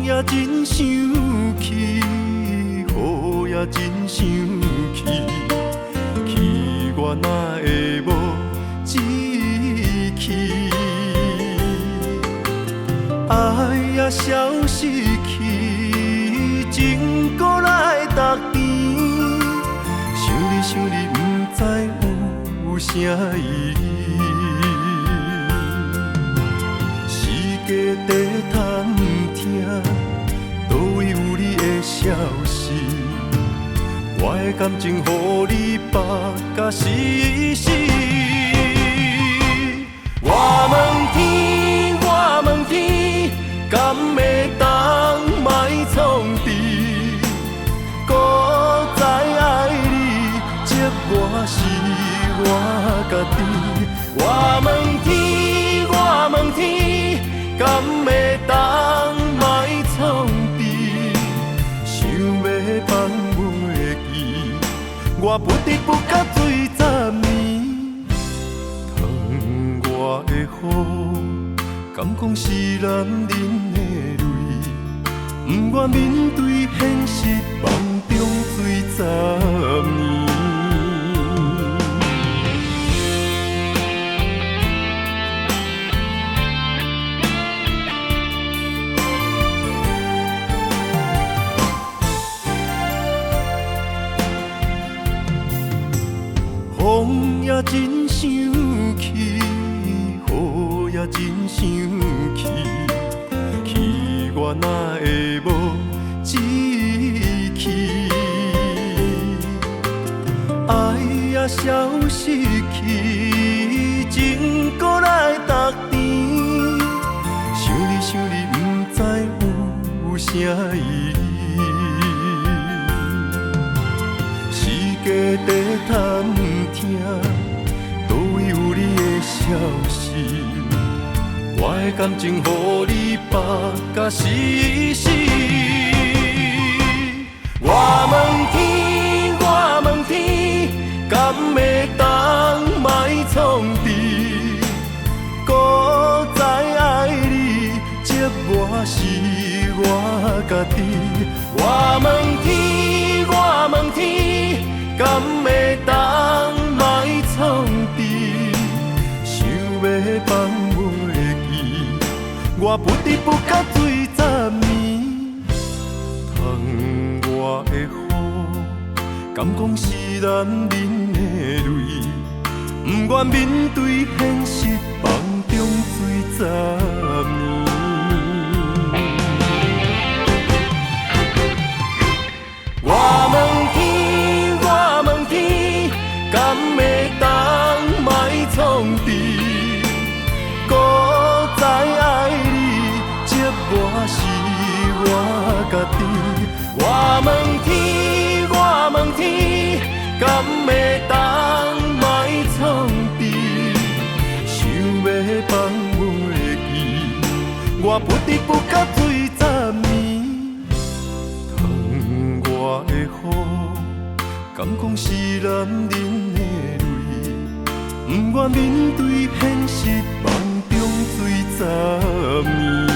也真生气，雨也真生气，气我哪会无志气？爱也消失去，情搁来逐甜。想你想你，不知有啥意义。世界在探听，倒位有你的消息？我的感情，予你绑甲死死。我问天，我问天，敢会当莫创治？搁再爱你，这我是我家己。我问天，我问天，敢会当莫创治？想要放袂记，我不得不甲水10年。窗外的雨，敢讲是男人的泪？不愿面对现实，梦中水10年。风也真生气，雨也真生气，气我哪会无志气？爱也消失去，情搁来逐甜。想你想你，不知有啥意义？世界在探听，倒位有你的消息？我的感情，予你绑甲死死。我问天，我问天，敢会当莫创治？搁再爱你，这我是我家己。我问天，我问天，敢会当莫创治？想要放袂记，我不得不甲水10年。窗外的雨，敢讲是男人的泪？不愿面对现实，梦中水10年。我问天，我问天，敢会当莫创治？搁再爱你，这我是我家己。我问天，我问天，敢会当莫创治？想要放袂记，我不得不甲水10年。窗外的雨，敢讲是男人的泪？不愿面对现实，梦中水10年。